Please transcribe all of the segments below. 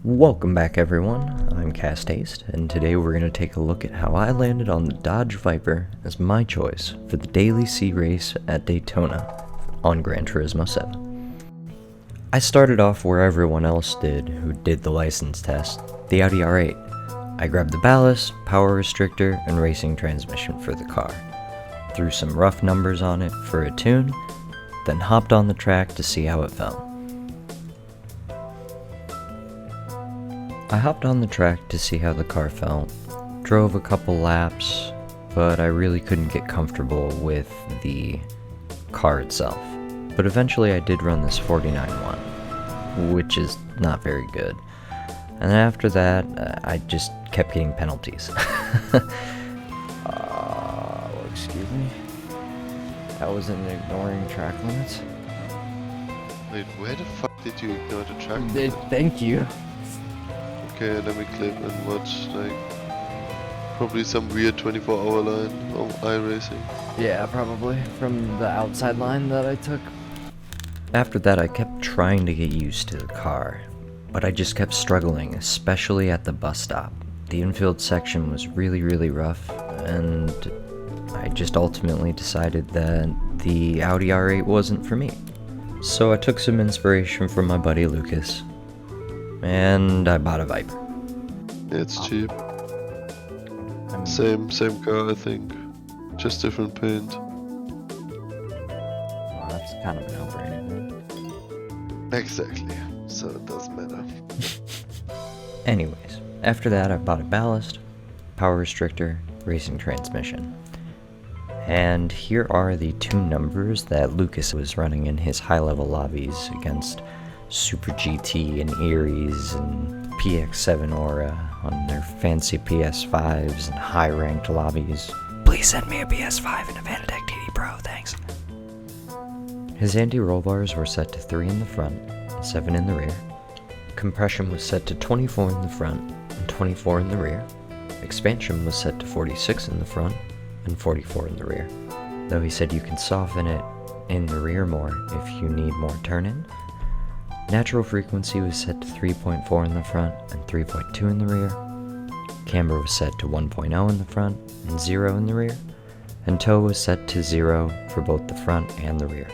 Welcome back everyone, I'm Cast Haste, and today we're going to take a look at how I landed on the Dodge Viper as my choice for the daily C race at Daytona on Gran Turismo 7. I started off where everyone else did who did the license test, the Audi R8. I grabbed the ballast, power restrictor, and racing transmission for the car, threw some rough numbers on it for a tune, then hopped on the track to see how it felt. I hopped on the track to see how the car felt, drove a couple laps, but I really couldn't get comfortable with the car itself. But eventually I did run this 49.1, which is not very good. And then after that, I just kept getting penalties. Excuse me. I wasn't ignoring track limits. Wait, where the fuck did you ignore the track limit? Thank you. Okay, let me clip and watch, like, probably some weird 24-hour line of iRacing. Yeah, probably, from the outside line that I took. After that, I kept trying to get used to the car, but I just kept struggling, especially at the bus stop. The infield section was really rough, and I just ultimately decided that the Audi R8 wasn't for me. So I took some inspiration from my buddy Lucas, and I bought a Viper. Yeah, it's cheap. Same car, I think. Just different paint. Well, that's kind of a no-brainer. Exactly. So it doesn't matter. Anyways, after that I bought a ballast, power restrictor, racing transmission. And here are the two numbers that Lucas was running in his high-level lobbies against Super GT and Aries and PX7 Aura on their fancy PS5s and high-ranked lobbies. Please send me a PS5 and a Vanadec TD Pro, thanks. His anti-roll bars were set to 3 in the front and 7 in the rear. Compression was set to 24 in the front and 24 in the rear. Expansion was set to 46 in the front and 44 in the rear. Though he said you can soften it in the rear more if you need more turn-in. Natural frequency was set to 3.4 in the front and 3.2 in the rear. Camber was set to 1.0 in the front and 0 in the rear. And tow was set to 0 for both the front and the rear.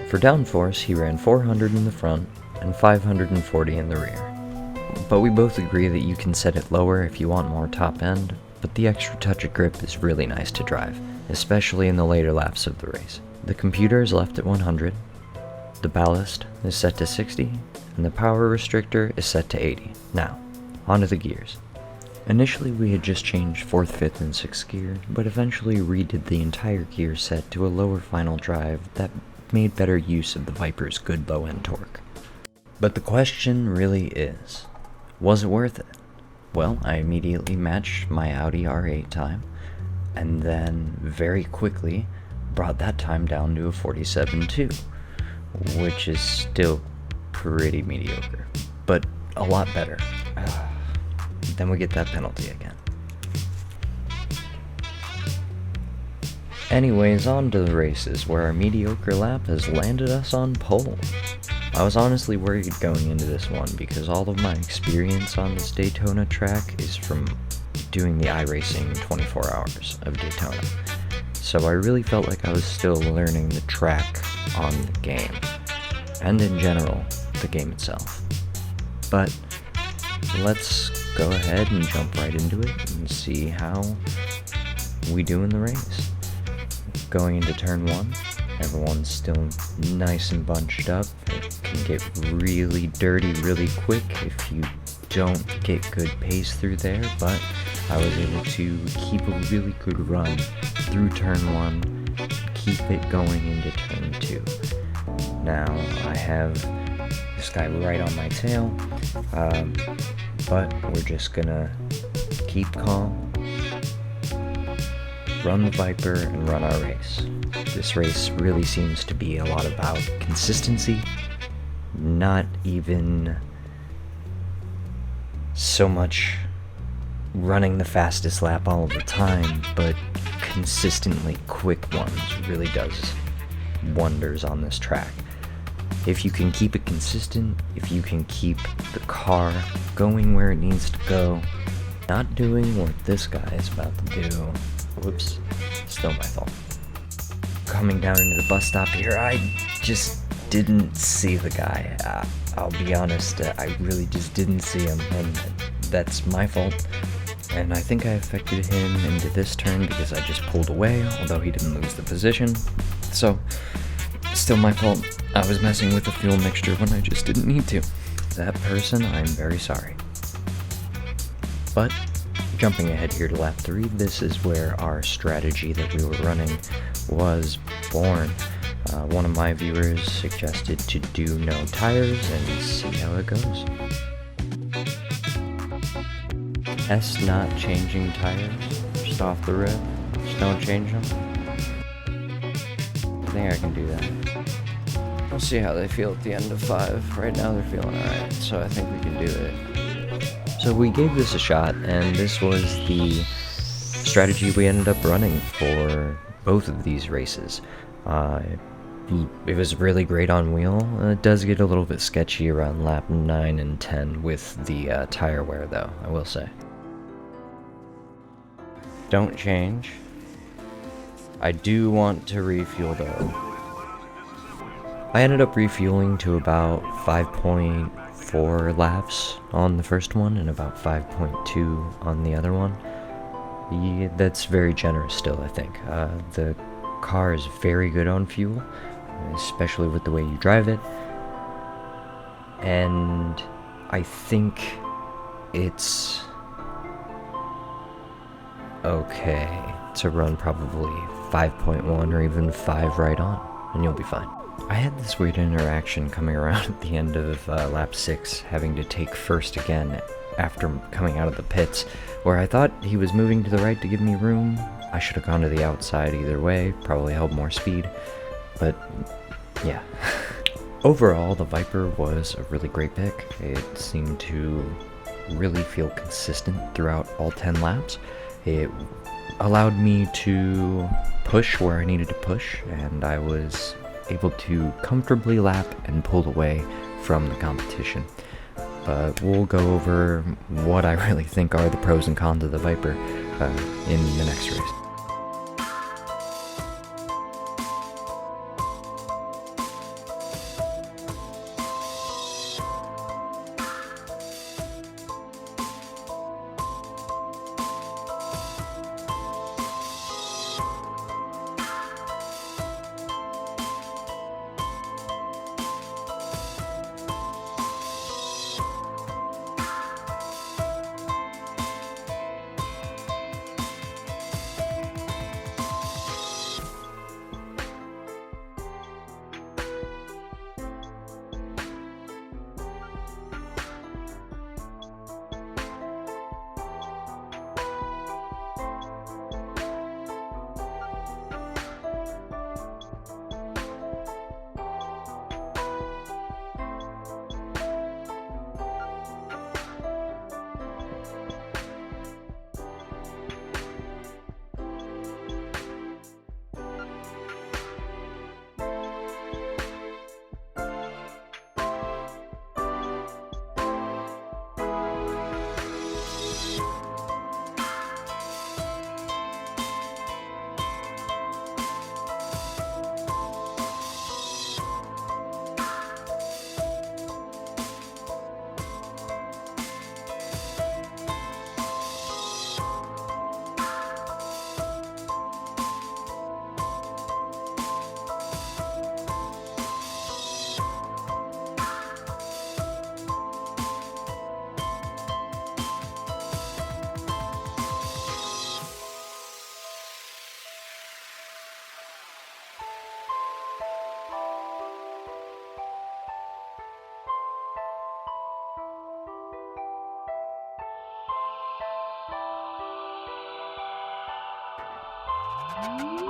For downforce, he ran 400 in the front and 540 in the rear. But we both agree that you can set it lower if you want more top end, but the extra touch of grip is really nice to drive, especially in the later laps of the race. The computer is left at 100. The ballast is set to 60, and the power restrictor is set to 80. Now, onto the gears. Initially we had just changed 4th, 5th, and 6th gear, but eventually redid the entire gear set to a lower final drive that made better use of the Viper's good low-end torque. But the question really is, was it worth it? Well, I immediately matched my Audi R8 time, and then very quickly brought that time down to a 47.2. Which is still pretty mediocre, but a lot better. Then we get that penalty again. Anyways, on to the races, where our mediocre lap has landed us on pole. I was honestly worried going into this one because all of my experience on this Daytona track is from doing the iRacing 24 hours of Daytona. So I really felt like I was still learning the track on the game, and in general, the game itself. But let's go ahead and jump right into it and see how we do in the race. Going into turn 1, everyone's still nice and bunched up. It can get really dirty really quick if you don't get good pace through there, but I was able to keep a really good run through turn 1, keep it going into turn 2. Now, I have this guy right on my tail, but we're just gonna keep calm, run the Viper, and run our race. This race really seems to be a lot about consistency, not even so much running the fastest lap all the time, but consistently quick ones really does wonders on this track. If you can keep it consistent, if you can keep the car going where it needs to go, not doing what this guy is about to do. Whoops, still my fault. Coming down into the bus stop here, I just didn't see the guy. I'll be honest, I really just didn't see him, and that's my fault. And I think I affected him into this turn because I just pulled away, although he didn't lose the position. So, still my fault. I was messing with the fuel mixture when I just didn't need to. That person, I'm very sorry. But, jumping ahead here to lap 3, this is where our strategy that we were running was born. One of my viewers suggested to do no tires and see how it goes. S not changing tires, just off the rip, just don't change them. I think I can do that. We'll see how they feel at the end of 5. Right now they're feeling alright, so I think we can do it. So we gave this a shot, and this was the strategy we ended up running for both of these races. It was really great on wheel. It does get a little bit sketchy around lap 9 and 10 with the tire wear though, I will say. Don't change. I do want to refuel though. I ended up refueling to about 5.4 laps on the first one and about 5.2 on the other one. That's very generous still, I think. The car is very good on fuel, especially with the way you drive it. And I think it's okay to run probably 5.1 or even 5 right on, and you'll be fine. I had this weird interaction coming around at the end of lap 6, having to take first again after coming out of the pits, where I thought he was moving to the right to give me room. I should have gone to the outside either way, probably held more speed, but yeah. Overall, the Viper was a really great pick. It seemed to really feel consistent throughout all 10 laps. It allowed me to push where I needed to push, and I was able to comfortably lap and pull away from the competition. But we'll go over what I really think are the pros and cons of the Viper in the next race.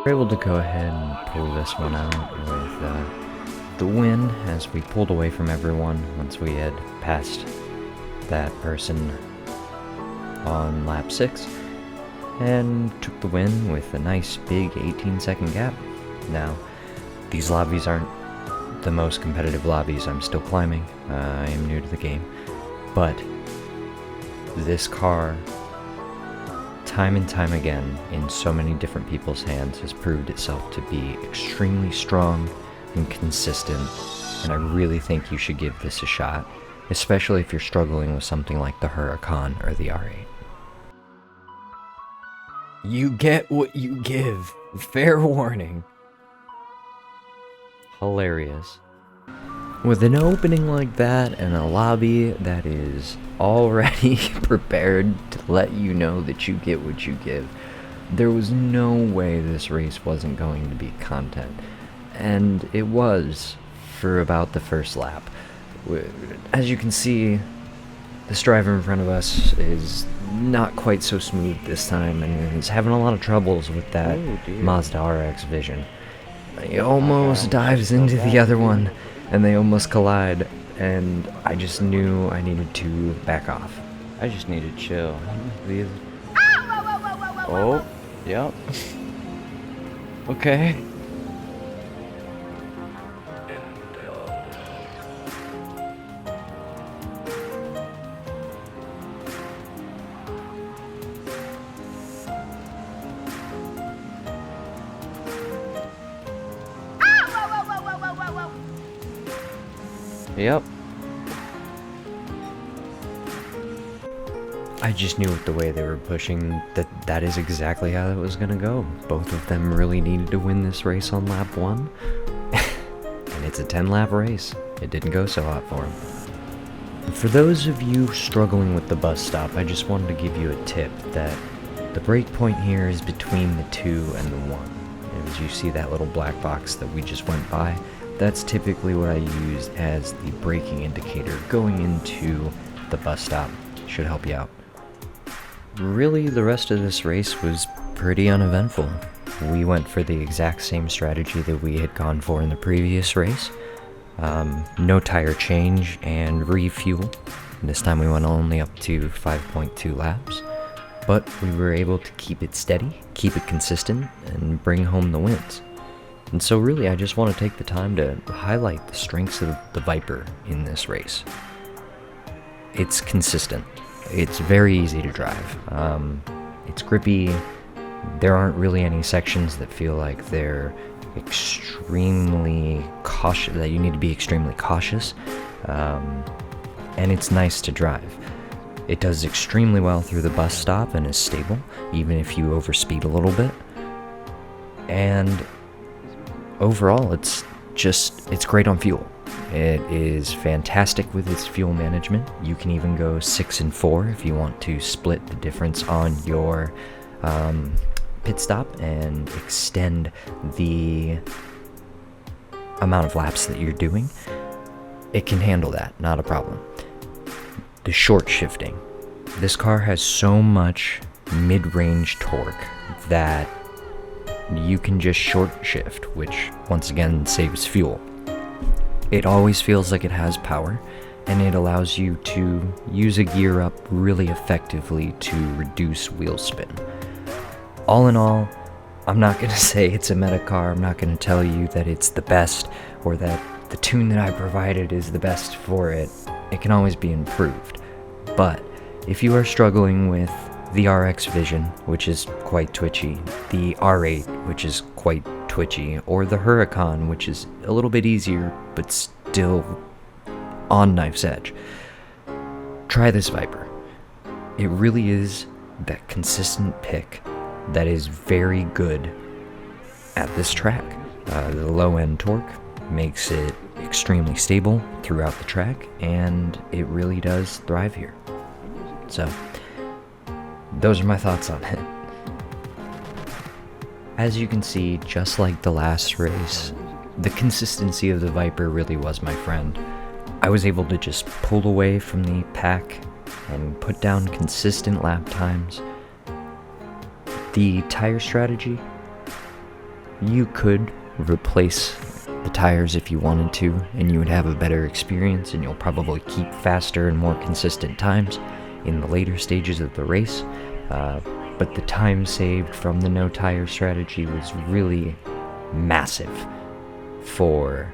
We're able to go ahead and pull this one out with the win as we pulled away from everyone once we had passed that person on lap 6 and took the win with a nice big 18-second gap. Now, these lobbies aren't the most competitive lobbies. I'm still climbing. I am new to the game, but this car, time and time again, in so many different people's hands, has proved itself to be extremely strong and consistent, and I really think you should give this a shot, especially if you're struggling with something like the Huracan or the R8. You get what you give. Fair warning. Hilarious. With an opening like that and a lobby that is already prepared to let you know that you get what you give, there was no way this race wasn't going to be content. And it was for about the first lap. As you can see, this driver in front of us is not quite so smooth this time and is having a lot of troubles with that Mazda RX-Vision. He almost dives into the other one and they almost collide, and I just knew I needed to back off. I just need to chill. Oh, yep. Okay. Yep. I just knew with the way they were pushing that is exactly how it was gonna go. Both of them really needed to win this race on lap 1. And it's a 10-lap race. It didn't go so hot for them. For those of you struggling with the bus stop, I just wanted to give you a tip that the brake point here is between the 2 and the 1. As you see that little black box that we just went by, that's typically what I use as the braking indicator going into the bus stop. Should help you out. Really, the rest of this race was pretty uneventful. We went for the exact same strategy that we had gone for in the previous race. No tire change and refuel. This time we went only up to 5.2 laps. But we were able to keep it steady, keep it consistent, and bring home the wins. And so really, I just want to take the time to highlight the strengths of the Viper in this race. It's consistent. It's very easy to drive. It's grippy. There aren't really any sections that feel like they're extremely cautious, that you need to be extremely cautious. And it's nice to drive. It does extremely well through the bus stop and is stable, even if you overspeed a little bit. And overall, it's great on fuel. It is fantastic with its fuel management. You can even go 6 and 4 if you want to split the difference on your pit stop and extend the amount of laps that you're doing. It can handle that, not a problem. The short shifting. This car has so much mid-range torque that you can just short shift, which once again saves fuel. It always feels like it has power, and it allows you to use a gear up really effectively to reduce wheel spin. All in all, I'm not going to say it's a meta car. I'm not going to tell you that it's the best or that the tune that I provided is the best for it. It can always be improved. But if you are struggling with the RX-Vision, which is quite twitchy, the R8, which is quite twitchy, or the Huracan, which is a little bit easier but still on knife's edge, try this Viper. It really is that consistent pick that is very good at this track. The low-end torque makes it extremely stable throughout the track, and it really does thrive here. So, those are my thoughts on it. As you can see, just like the last race, the consistency of the Viper really was my friend. I was able to just pull away from the pack and put down consistent lap times. The tire strategy, you could replace the tires if you wanted to, and you would have a better experience, and you'll probably keep faster and more consistent times in the later stages of the race. But the time saved from the no tire strategy was really massive for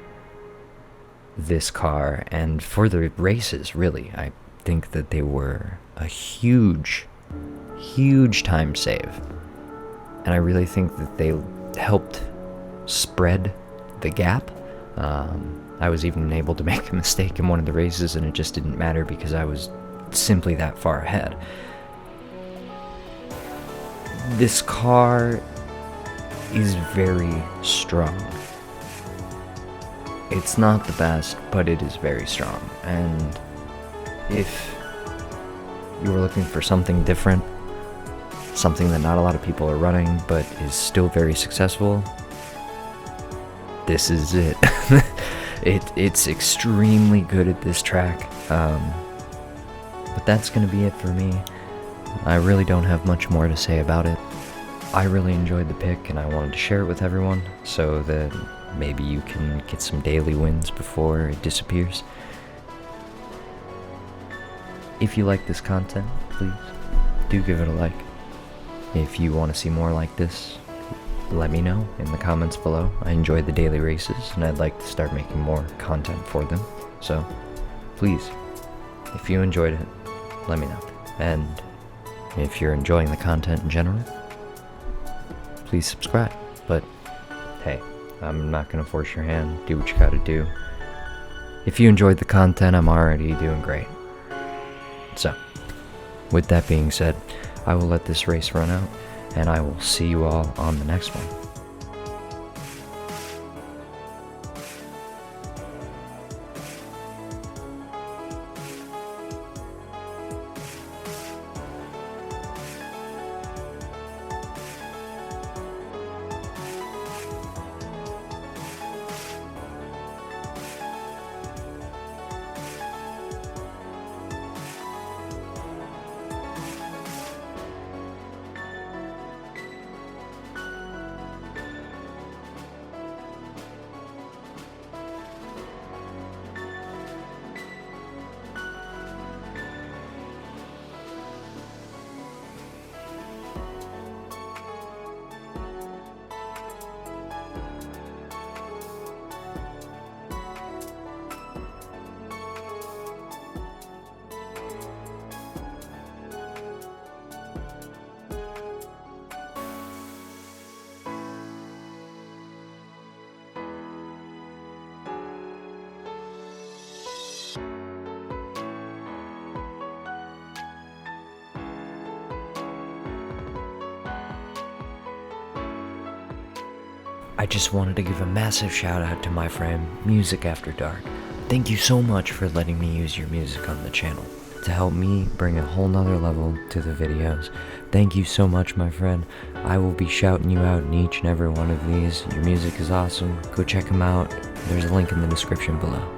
this car and for the races, really. I think that they were a huge time save. And I really think that they helped spread the gap. I was even able to make a mistake in one of the races, and it just didn't matter because I was simply that far ahead. This car is very strong. It's not the best, but it is very strong. And if you were looking for something different, something that not a lot of people are running but is still very successful, this is it. It's extremely good at this track. But that's gonna be it for me. I really don't have much more to say about it. I really enjoyed the pick and I wanted to share it with everyone so that maybe you can get some daily wins before it disappears. If you like this content, please do give it a like. If you want to see more like this, let me know in the comments below. I enjoy the daily races and I'd like to start making more content for them. So please, if you enjoyed it, let me know. And if you're enjoying the content in general, please subscribe. But hey, I'm not going to force your hand. Do what you gotta do. If you enjoyed the content, I'm already doing great. So, with that being said, I will let this race run out, and I will see you all on the next one. I just wanted to give a massive shout out to my friend Music After Dark. Thank you so much for letting me use your music on the channel to help me bring a whole nother level to the videos. Thank you so much, my friend. I will be shouting you out in each and every one of these. Your music is awesome. Go check them out. There's a link in the description below.